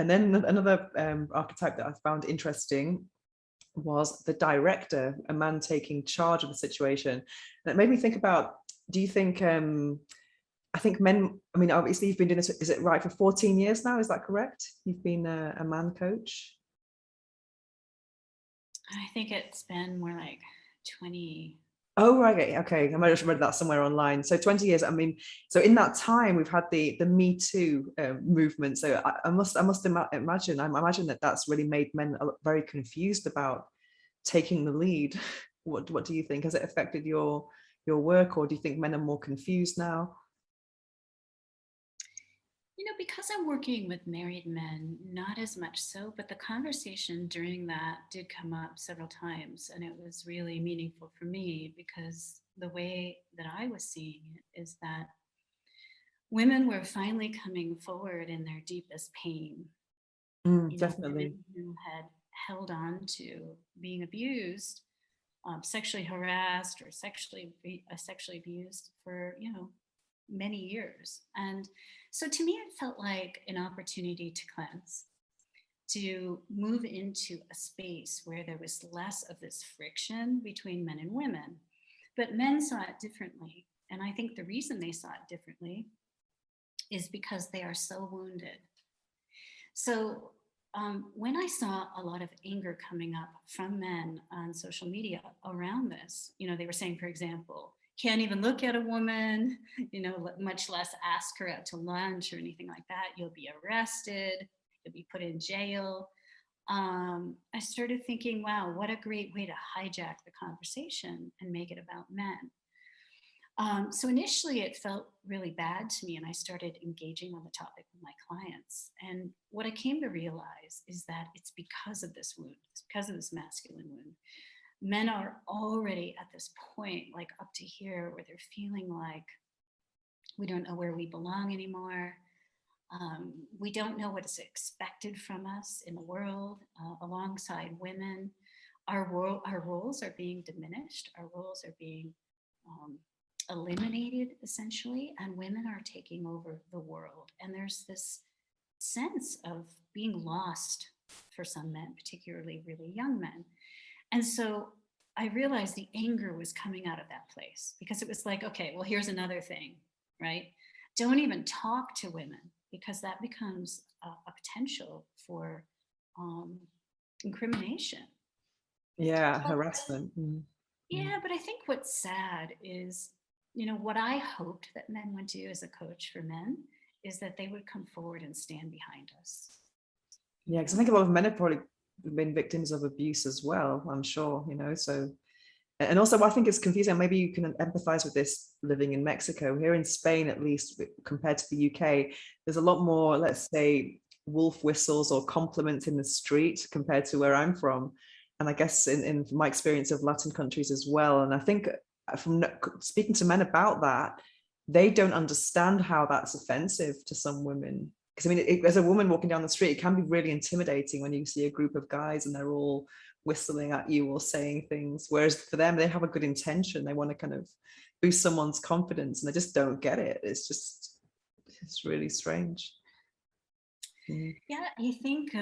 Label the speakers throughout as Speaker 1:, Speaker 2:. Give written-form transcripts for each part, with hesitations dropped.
Speaker 1: And then another archetype that I found interesting was the director, a man taking charge of the situation. And it made me think about, do you think, I think men, I mean, obviously you've been doing this, is it right, for 14 years now? Is that correct? You've been a man coach?
Speaker 2: I think it's been more like 20.
Speaker 1: Oh, right. Okay. I might have read that somewhere online. So 20 years. I mean, so in that time, we've had the Me Too movement. So I must imagine, I imagine that that's really made men very confused about taking the lead. What do you think? Has it affected your work, or do you think men are more confused now?
Speaker 2: Because I'm working with married men, not as much so, but the conversation during that did come up several times. And it was really meaningful for me because the way that I was seeing it is that women were finally coming forward in their deepest pain.
Speaker 1: Definitely.
Speaker 2: Women who had held on to being abused, sexually harassed, or sexually abused for many years. And so to me, it felt like an opportunity to cleanse, to move into a space where there was less of this friction between men and women. But men saw it differently. And I think the reason they saw it differently is because they are so wounded. So when I saw a lot of anger coming up from men on social media around this, they were saying, for example, can't even look at a woman, much less ask her out to lunch or anything like that. You'll be arrested, you'll be put in jail. I started thinking, wow, what a great way to hijack the conversation and make it about men. So initially it felt really bad to me, and I started engaging on the topic with my clients. And what I came to realize is that it's because of this wound, it's because of this masculine wound. Men are already at this point, like up to here, where they're feeling like we don't know where we belong anymore. We don't know what is expected from us in the world alongside women. Our roles are being diminished. Our roles are being eliminated, essentially, and women are taking over the world. And there's this sense of being lost for some men, particularly really young men. And so I realized the anger was coming out of that place, because it was like, okay, well, here's another thing, right? Don't even talk to women, because that becomes a potential for incrimination.
Speaker 1: Yeah, harassment.
Speaker 2: Yeah, but I think what's sad is, what I hoped that men would do as a coach for men is that they would come forward and stand behind us.
Speaker 1: Yeah, because I think a lot of men have probably been victims of abuse as well, I'm sure, so. And also, I think it's confusing. Maybe you can empathize with this living in Mexico. Here in Spain, at least, compared to the UK, there's a lot more, let's say, wolf whistles or compliments in the street compared to where I'm from. And I guess in my experience of Latin countries as well. And I think from speaking to men about that, they don't understand how that's offensive to some women. Because I mean, as a woman walking down the street, it can be really intimidating when you see a group of guys and they're all whistling at you or saying things, whereas for them, they have a good intention. They want to kind of boost someone's confidence, and they just don't get it. It's really strange.
Speaker 2: Yeah, I think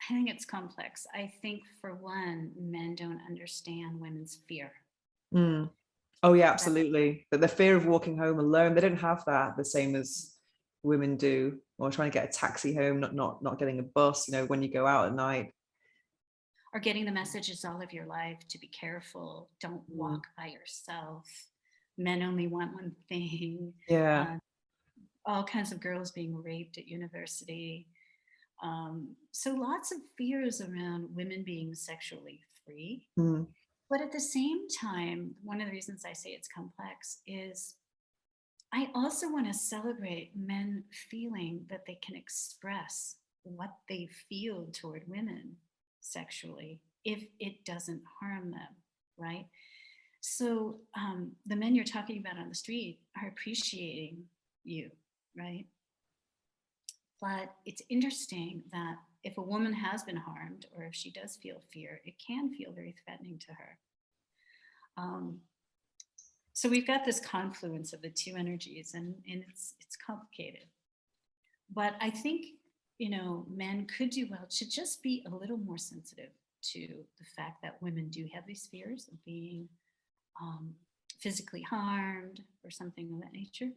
Speaker 2: it's complex. I think, for one, men don't understand women's fear.
Speaker 1: Oh yeah, absolutely. But the fear of walking home alone, they don't have that the same as women do, or trying to get a taxi home, not getting a bus, when you go out at night.
Speaker 2: Or getting the messages all of your life to be careful, don't walk by yourself, men only want one thing.
Speaker 1: Yeah.
Speaker 2: All kinds of girls being raped at university. So lots of fears around women being sexually free. But at the same time, one of the reasons I say it's complex is I also want to celebrate men feeling that they can express what they feel toward women sexually if it doesn't harm them, right? So the men you're talking about on the street are appreciating you, right? But it's interesting that if a woman has been harmed, or if she does feel fear, it can feel very threatening to her. So we've got this confluence of the two energies, and it's complicated. But I think, men could do well to just be a little more sensitive to the fact that women do have these fears of being um, physically harmed or something of that nature.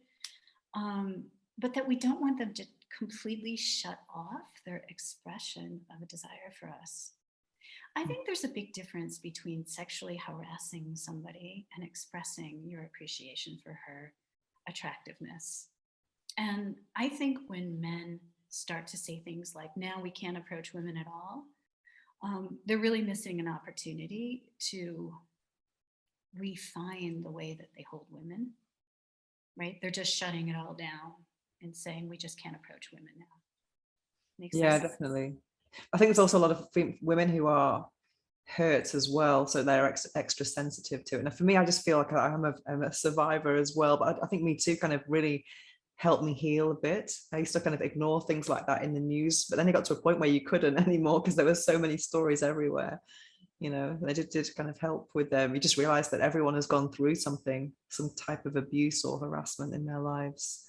Speaker 2: But that we don't want them to completely shut off their expression of a desire for us. I think there's a big difference between sexually harassing somebody and expressing your appreciation for her attractiveness. And I think when men start to say things like, now we can't approach women at all, they're really missing an opportunity to refine the way that they hold women, right? They're just shutting it all down and saying, we just can't approach women now. Makes
Speaker 1: Yeah,
Speaker 2: sense?
Speaker 1: definitely. I think there's also a lot of women who are hurt as well, so they're extra sensitive to it. And for me, I just feel like I'm a survivor as well, but I think Me Too kind of really helped me heal a bit. I used to kind of ignore things like that in the news, but then it got to a point where you couldn't anymore because there were so many stories everywhere. They did kind of help with them. You just realize that everyone has gone through something, some type of abuse or harassment in their lives.